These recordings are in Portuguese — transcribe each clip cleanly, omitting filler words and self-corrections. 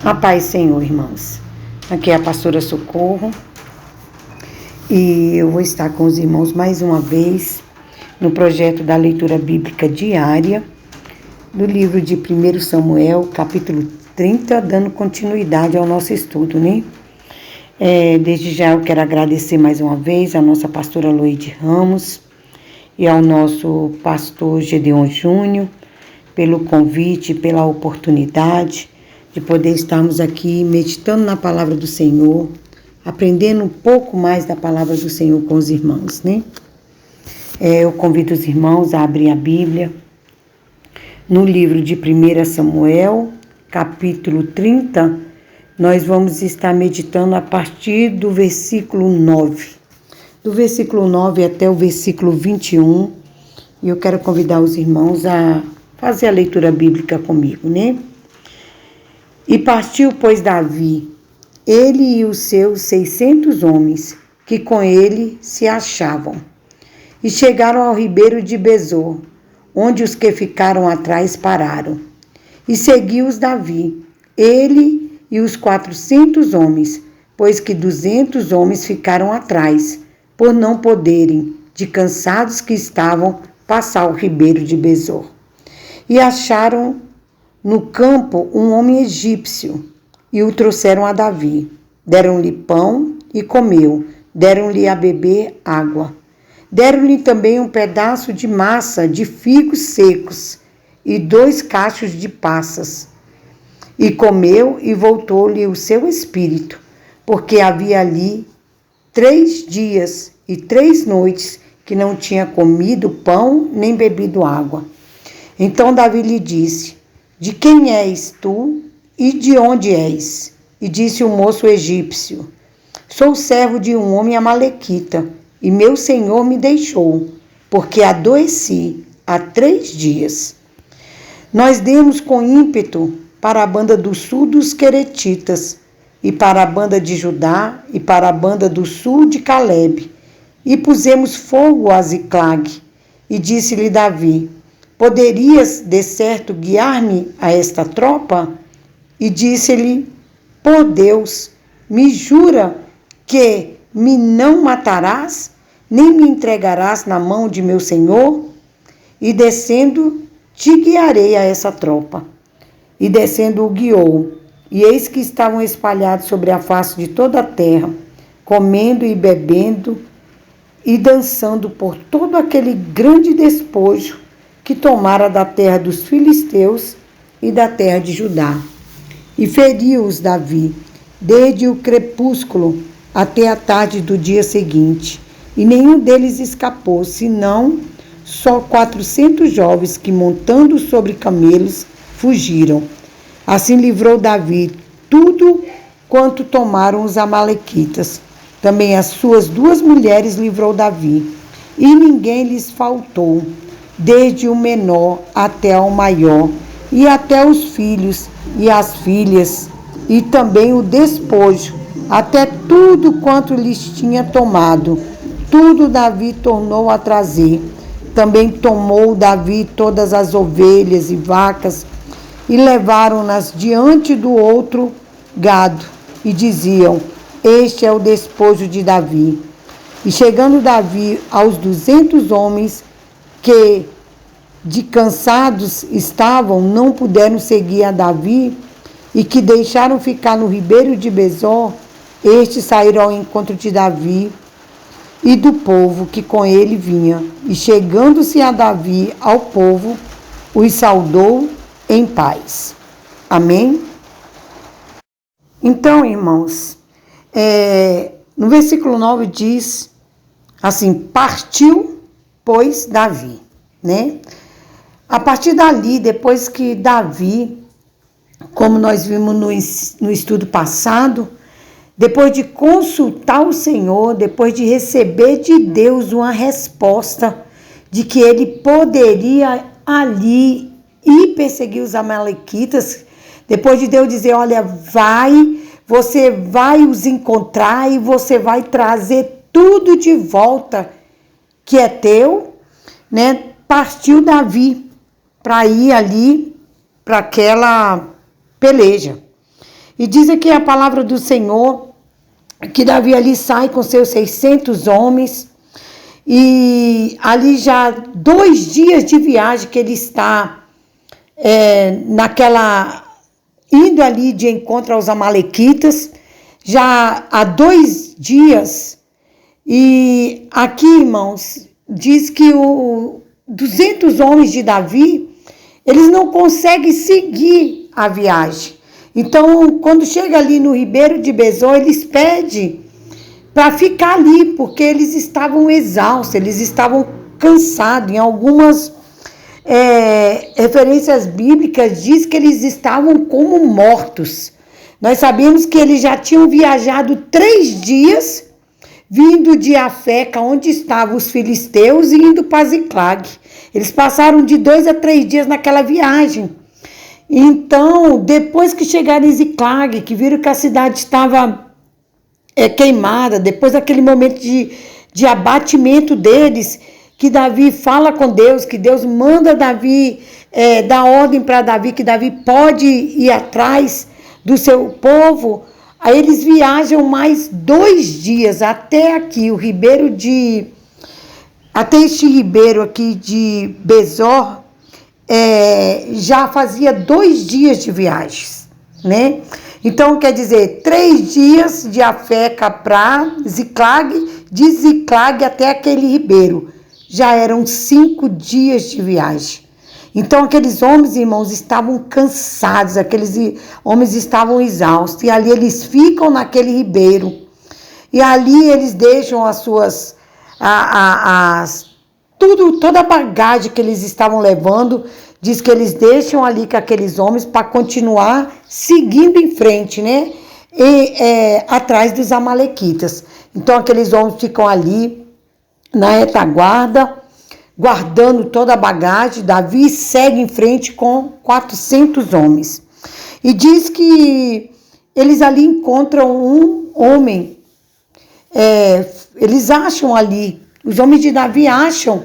A paz, Senhor, irmãos. Aqui é a pastora Socorro e eu vou estar com os irmãos mais uma vez no projeto da leitura bíblica diária do livro de 1 Samuel, capítulo 30, dando continuidade ao nosso estudo, né? Desde já eu quero agradecer mais uma vez a nossa pastora Loide Ramos e ao nosso pastor Gedeon Júnior pelo convite, pela oportunidade de poder estarmos aqui meditando na palavra do Senhor, aprendendo um pouco mais da palavra do Senhor com os irmãos, né? Eu convido os irmãos a abrir a Bíblia no livro de 1 Samuel, capítulo 30, nós vamos estar meditando a partir do versículo 9. Do versículo 9 até o versículo 21, e eu quero convidar os irmãos a fazer a leitura bíblica comigo, né? E partiu, pois, Davi, ele e os seus 600 homens, que com ele se achavam, e chegaram ao ribeiro de Besor, onde os que ficaram atrás pararam. E seguiu-os Davi, ele e os 400 homens, pois que 200 homens ficaram atrás, por não poderem, de cansados que estavam, passar o ribeiro de Besor. E acharam no campo um homem egípcio, e o trouxeram a Davi. Deram-lhe pão e comeu, deram-lhe a beber água. Deram-lhe também um pedaço de massa de figos secos e 2 cachos de passas. E comeu e voltou-lhe o seu espírito, porque havia ali 3 dias e 3 noites que não tinha comido pão nem bebido água. Então Davi lhe disse: de quem és tu e de onde és? E disse o moço egípcio: sou servo de um homem amalequita, e meu senhor me deixou, porque adoeci há 3 dias. Nós demos com ímpeto para a banda do sul dos Queretitas, e para a banda de Judá, e para a banda do sul de Calebe, e pusemos fogo a Ziclag. E disse-lhe Davi: poderias, de certo, guiar-me a esta tropa? E disse-lhe: por Deus, me jura que me não matarás, nem me entregarás na mão de meu senhor? E descendo, te guiarei a essa tropa. E descendo o guiou, e eis que estavam espalhados sobre a face de toda a terra, comendo e bebendo e dançando por todo aquele grande despojo que tomara da terra dos filisteus e da terra de Judá. E feriu-os Davi, desde o crepúsculo até a tarde do dia seguinte, e nenhum deles escapou, senão só 400 jovens que, montando sobre camelos, fugiram. Assim livrou Davi tudo quanto tomaram os amalequitas. Também as suas 2 mulheres livrou Davi, e ninguém lhes faltou, desde o menor até o maior, e até os filhos e as filhas, e também o despojo, até tudo quanto lhes tinha tomado. Tudo Davi tornou a trazer. Também tomou Davi todas as ovelhas e vacas, e levaram-nas diante do outro gado, e diziam: este é o despojo de Davi. E chegando Davi aos 200 homens, que de cansados estavam, não puderam seguir a Davi, e que deixaram ficar no ribeiro de Besor, estes saíram ao encontro de Davi e do povo que com ele vinha. E chegando-se a Davi ao povo, os saudou em paz. Amém? Então, irmãos, no versículo 9 diz assim: partiu, pois, Davi, né? A partir dali, depois que Davi, como nós vimos no estudo passado, depois de consultar o Senhor, depois de receber de Deus uma resposta de que ele poderia ali ir perseguir os amalequitas, depois de Deus dizer: olha, você vai os encontrar e você vai trazer tudo de volta que é teu, né? Partiu Davi para ir ali para aquela peleja. E diz aqui a palavra do Senhor, que Davi ali sai com seus 600 homens, e ali já 2 dias de viagem que ele está indo ali de encontro aos amalequitas, já há 2 dias, e aqui, irmãos, diz que 200 homens de Davi, eles não conseguem seguir a viagem. Então, quando chega ali no Ribeiro de Besor, eles pedem para ficar ali, porque eles estavam exaustos, eles estavam cansados. Em algumas referências bíblicas, diz que eles estavam como mortos. Nós sabemos que eles já tinham viajado 3 dias, vindo de Afeca, onde estavam os filisteus, e indo para Ziclag. Eles passaram de 2 a 3 dias naquela viagem. Então, depois que chegaram em Ziclag, que viram que a cidade estava queimada, depois daquele momento de abatimento deles, que Davi fala com Deus, que Deus manda Davi, dá ordem para Davi, que Davi pode ir atrás do seu povo. Aí eles viajam mais 2 dias até aqui, até este ribeiro aqui de Besor, já fazia 2 dias de viagens, né? Então, quer dizer, 3 dias de Afeca para Ziclag, de Ziclag até aquele ribeiro. Já eram 5 dias de viagem. Então, aqueles homens, irmãos, estavam cansados, aqueles homens estavam exaustos. E ali eles ficam naquele ribeiro. E ali eles deixam as suas... toda a bagagem que eles estavam levando, diz que eles deixam ali com aqueles homens para continuar seguindo em frente, né? Atrás dos amalequitas. Então, aqueles homens ficam ali na retaguarda, guardando toda a bagagem. Davi segue em frente com 400 homens. E diz que eles ali encontram um homem, eles acham ali, os homens de Davi acham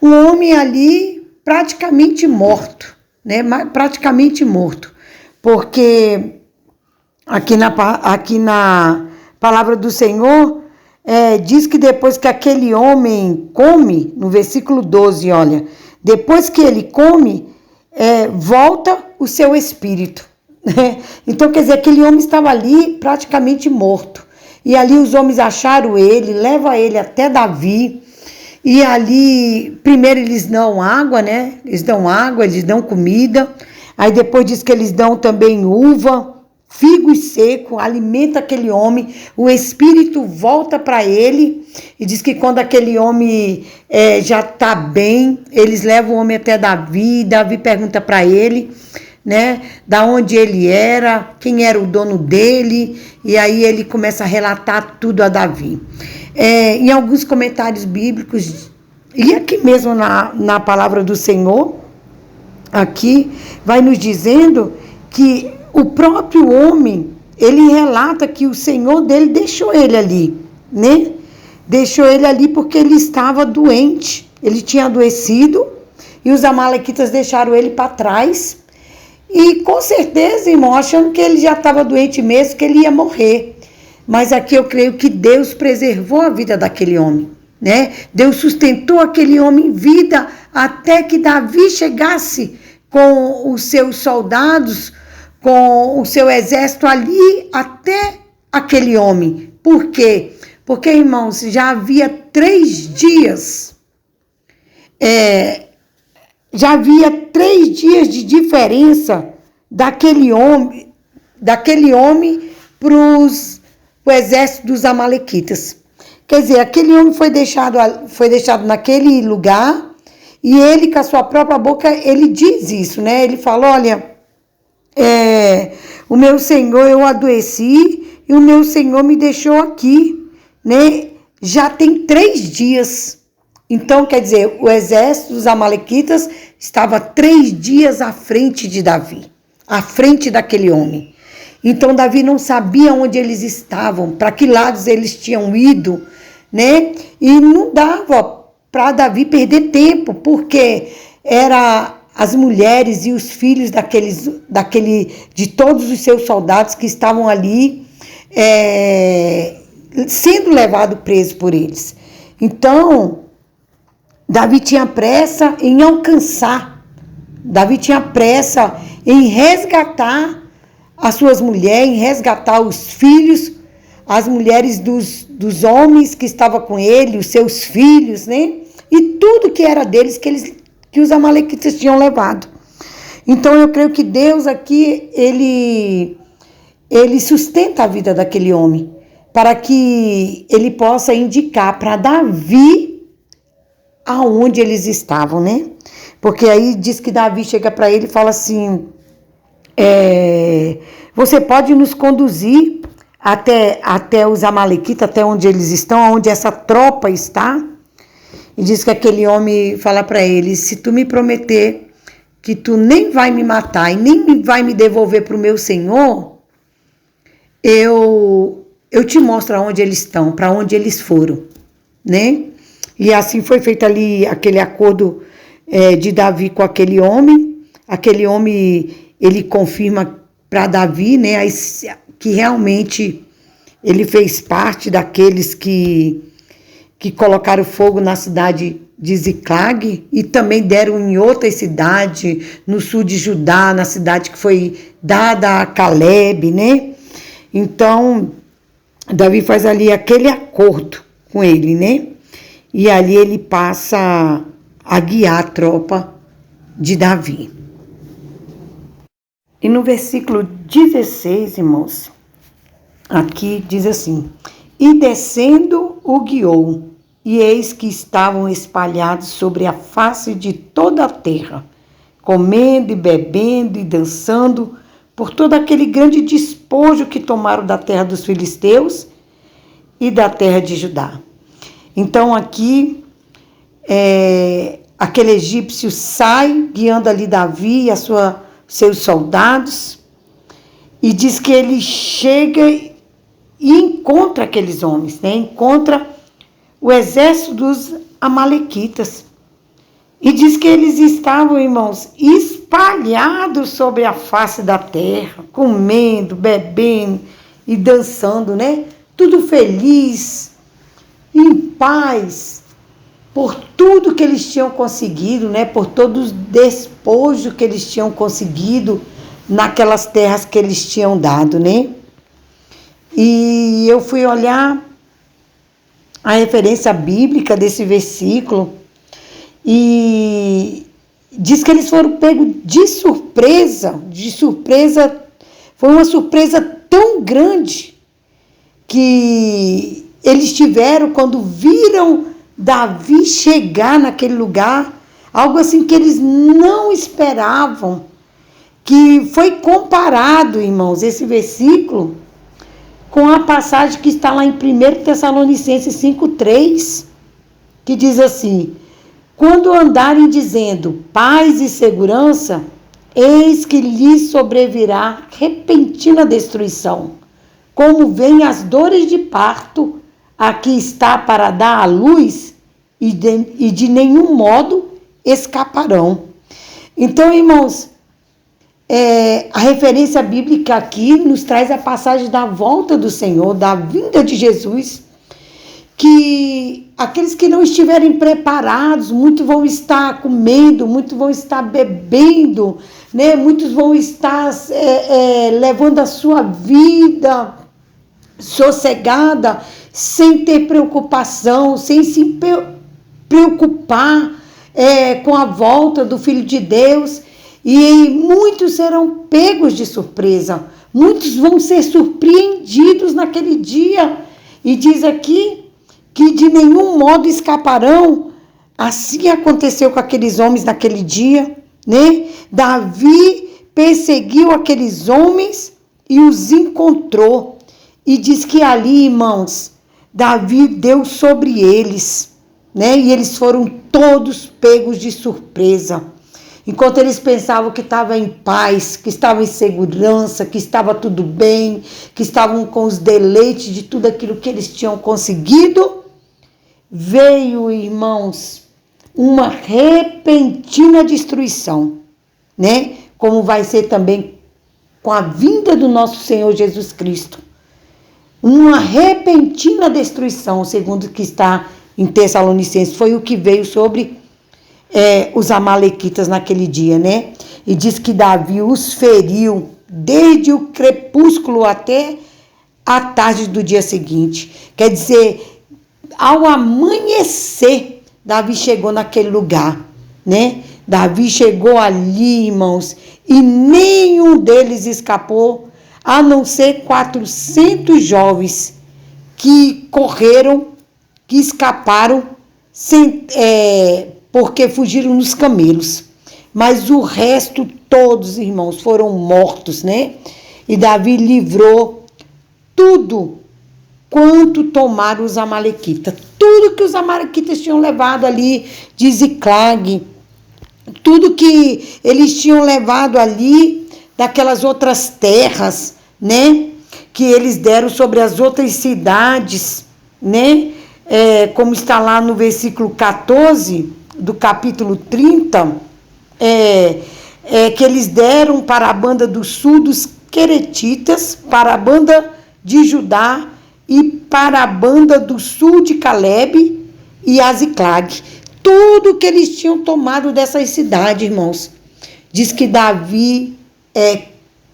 um homem ali praticamente morto, né? Praticamente morto, porque aqui na palavra do Senhor, diz que depois que aquele homem come, no versículo 12, olha, depois que ele come, volta o seu espírito. Então, quer dizer, aquele homem estava ali praticamente morto. E ali os homens acharam ele, levam ele até Davi. E ali, primeiro eles dão água, né? Eles dão água, eles dão comida. Aí depois diz que eles dão também uva, figo e seco, alimenta aquele homem. O espírito volta para ele. E diz que quando aquele homem já está bem, eles levam o homem até Davi. Davi pergunta para ele, né, da onde ele era, quem era o dono dele. E aí ele começa a relatar tudo a Davi. Em alguns comentários bíblicos, e aqui mesmo na palavra do Senhor, aqui vai nos dizendo que o próprio homem, ele relata que o Senhor dele deixou ele ali, né? Deixou ele ali porque ele estava doente, ele tinha adoecido, e os amalequitas deixaram ele para trás, e com certeza, irmão, achando que ele já estava doente mesmo, que ele ia morrer. Mas aqui eu creio que Deus preservou a vida daquele homem, né? Deus sustentou aquele homem em vida até que Davi chegasse com os seus soldados, com o seu exército ali até aquele homem. Por quê? Porque, irmãos, já havia 3 dias, de diferença daquele homem para o exército dos amalequitas. Quer dizer, aquele homem foi deixado naquele lugar, e ele, com a sua própria boca, ele diz isso, né? Ele fala, olha, o meu Senhor, eu adoeci, e o meu Senhor me deixou aqui, né? Já tem 3 dias. Então, quer dizer, o exército dos amalequitas estava 3 dias à frente de Davi, à frente daquele homem. Então, Davi não sabia onde eles estavam, para que lados eles tinham ido, né? E não dava para Davi perder tempo, porque era as mulheres e os filhos de todos os seus soldados que estavam ali sendo levado preso por eles. Então, Davi tinha pressa em alcançar, Davi tinha pressa em resgatar as suas mulheres, em resgatar os filhos, as mulheres dos homens que estavam com ele, os seus filhos, né? E tudo que era deles que os amalequitas tinham levado. Então eu creio que Deus aqui, ele sustenta a vida daquele homem, para que ele possa indicar para Davi aonde eles estavam, né? Porque aí diz que Davi chega para ele e fala assim, você pode nos conduzir até os amalequitas, até onde eles estão, onde essa tropa está? E diz que aquele homem fala para ele, se tu me prometer que tu nem vai me matar e nem vai me devolver para o meu Senhor, eu te mostro aonde eles estão, para onde eles foram, né? E assim foi feito ali aquele acordo de Davi com aquele homem. Aquele homem, ele confirma para Davi, né, que realmente ele fez parte daqueles que colocaram fogo na cidade de Ziclag e também deram em outra cidade, no sul de Judá, na cidade que foi dada a Caleb, né? Então, Davi faz ali aquele acordo com ele, né? E ali ele passa a guiar a tropa de Davi. E no versículo 16, irmãos, aqui diz assim, e descendo o guiou, e eis que estavam espalhados sobre a face de toda a terra, comendo e bebendo e dançando, por todo aquele grande despojo que tomaram da terra dos filisteus e da terra de Judá. Então aqui, aquele egípcio sai, guiando ali Davi e seus soldados, e diz que ele chega e encontra aqueles homens, né? Encontra o exército dos amalequitas. E diz que eles estavam, irmãos, espalhados sobre a face da terra, comendo, bebendo e dançando, né? Tudo feliz, em paz, por tudo que eles tinham conseguido, né? Por todo o despojo que eles tinham conseguido naquelas terras que eles tinham dado, né? E eu fui olhar a referência bíblica desse versículo e diz que eles foram pegos de surpresa, foi uma surpresa tão grande que eles tiveram quando viram Davi chegar naquele lugar, algo assim que eles não esperavam, que foi comparado, irmãos, esse versículo com a passagem que está lá em 1 Tessalonicenses 5,3, que diz assim, quando andarem dizendo paz e segurança, eis que lhes sobrevirá repentina destruição, como vêm as dores de parto, aqui está para dar à luz, e de nenhum modo escaparão. Então, irmãos, a referência bíblica aqui nos traz a passagem da volta do Senhor, da vinda de Jesus, que aqueles que não estiverem preparados, muitos vão estar comendo, muitos vão estar bebendo, né? Muitos vão estar levando a sua vida sossegada, sem ter preocupação, sem se preocupar com a volta do Filho de Deus. E muitos serão pegos de surpresa, muitos vão ser surpreendidos naquele dia. E diz aqui que de nenhum modo escaparão. Assim aconteceu com aqueles homens naquele dia, né? Davi perseguiu aqueles homens e os encontrou. E diz que ali, irmãos, Davi deu sobre eles, né? E eles foram todos pegos de surpresa. Enquanto eles pensavam que estavam em paz, que estavam em segurança, que estava tudo bem, que estavam com os deleites de tudo aquilo que eles tinham conseguido, veio, irmãos, uma repentina destruição. né? Como vai ser também com a vinda do nosso Senhor Jesus Cristo. Uma repentina destruição, segundo o que está em Tessalonicenses, foi o que veio sobre os amalequitas naquele dia, né? E diz que Davi os feriu desde o crepúsculo até a tarde do dia seguinte. Quer dizer, ao amanhecer, Davi chegou naquele lugar, né? Davi chegou ali, irmãos, e nenhum deles escapou, a não ser 400 jovens que correram, que escaparam, porque fugiram nos camelos. Mas o resto, todos, irmãos, foram mortos, né? E Davi livrou tudo quanto tomaram os amalequitas. Tudo que os amalequitas tinham levado ali de Ziclag, tudo que eles tinham levado ali daquelas outras terras, né? Que eles deram sobre as outras cidades, né? Como está lá no versículo 14 do capítulo 30, que eles deram para a banda do sul dos Queretitas, para a banda de Judá e para a banda do sul de Caleb e a Ziclag. Tudo que eles tinham tomado dessas cidades, irmãos. Diz que Davi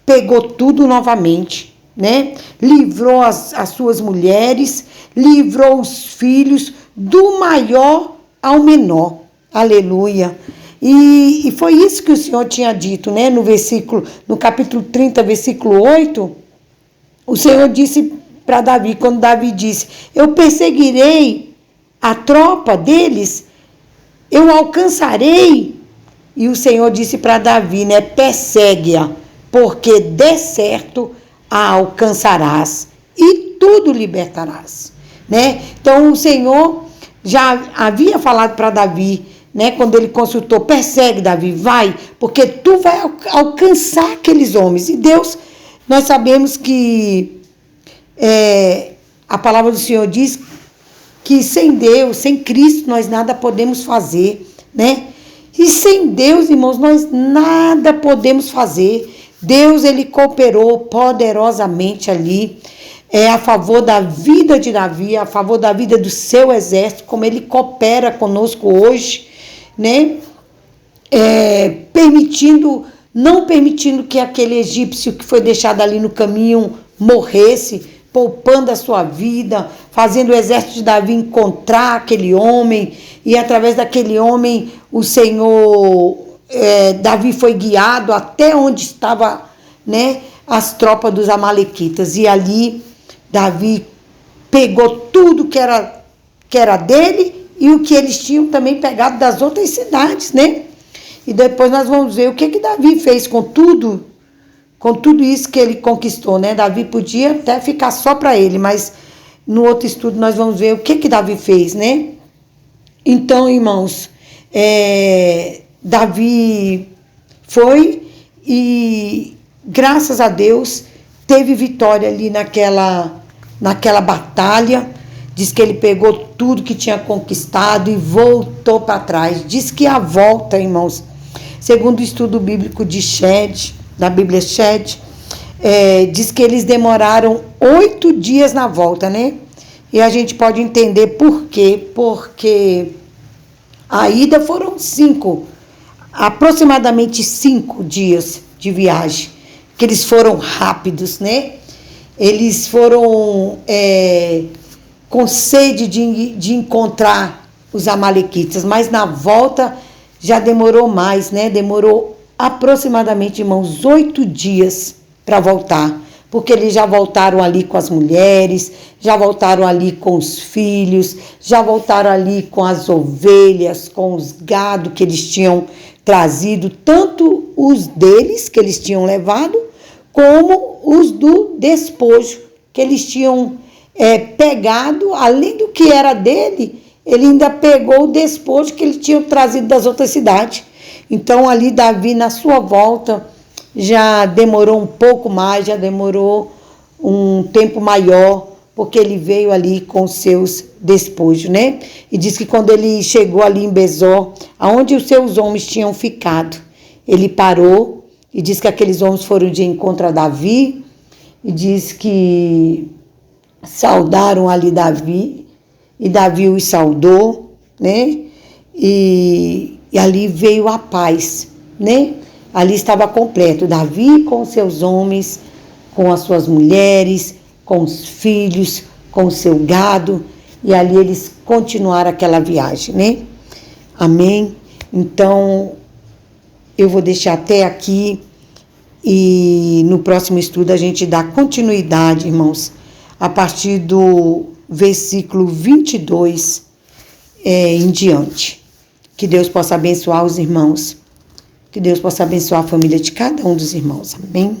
pegou tudo novamente, né? Livrou as suas mulheres, livrou os filhos, do maior ao menor. Aleluia. E foi isso que o Senhor tinha dito, né? No capítulo 30, versículo 8, o Senhor disse para Davi, quando Davi disse: eu perseguirei a tropa deles, eu alcançarei. E o Senhor disse para Davi, né? Persegue-a, porque de certo a alcançarás e tudo libertarás, né? Então o Senhor já havia falado para Davi, né? Quando ele consultou: persegue, Davi, vai, porque tu vai alcançar aqueles homens. E Deus, nós sabemos que a palavra do Senhor diz que sem Deus, sem Cristo, nós nada podemos fazer, né? E sem Deus, irmãos, nós nada podemos fazer. Deus, ele cooperou poderosamente ali, a favor da vida de Davi, a favor da vida do seu exército, como ele coopera conosco hoje, né? Não permitindo que aquele egípcio que foi deixado ali no caminho morresse, poupando a sua vida, fazendo o exército de Davi encontrar aquele homem, e através daquele homem o Senhor, Davi foi guiado até onde estava, né, as tropas dos amalequitas, e ali Davi pegou tudo que era dele e o que eles tinham também pegado das outras cidades, né? E depois nós vamos ver o que Davi fez com tudo isso que ele conquistou, né? Davi podia até ficar só para ele, mas no outro estudo nós vamos ver o que Davi fez, né? Então, irmãos, Davi foi e, graças a Deus, teve vitória ali naquela batalha. Diz que ele pegou tudo que tinha conquistado e voltou para trás. Diz que a volta, irmãos, segundo o estudo bíblico de Shed, da Bíblia Shed, diz que eles demoraram 8 dias na volta, né? E a gente pode entender por quê. Porque a ida foram aproximadamente 5 dias de viagem, que eles foram rápidos, né? Eles foram com sede de encontrar os amalequitas, mas na volta já demorou mais, né? Demorou aproximadamente, irmãos, 8 dias para voltar, porque eles já voltaram ali com as mulheres, já voltaram ali com os filhos, já voltaram ali com as ovelhas, com os gado que eles tinham trazido, tanto os deles que eles tinham levado, como os do despojo que eles tinham pegado. Além do que era dele, ele ainda pegou o despojo que ele tinha trazido das outras cidades. Então ali Davi, na sua volta, já demorou um pouco mais, já demorou um tempo maior, porque ele veio ali com os seus despojos, né? E diz que quando ele chegou ali em Besor, aonde os seus homens tinham ficado, ele parou e diz que aqueles homens foram de encontro a Davi e diz que saudaram ali Davi e Davi os saudou, né? E ali veio a paz, né? Ali estava completo, Davi com seus homens, com as suas mulheres, com os filhos, com o seu gado, e ali eles continuaram aquela viagem, né? Amém? Então, eu vou deixar até aqui e no próximo estudo a gente dá continuidade, irmãos, a partir do versículo 22 em diante. Que Deus possa abençoar os irmãos, que Deus possa abençoar a família de cada um dos irmãos. Amém?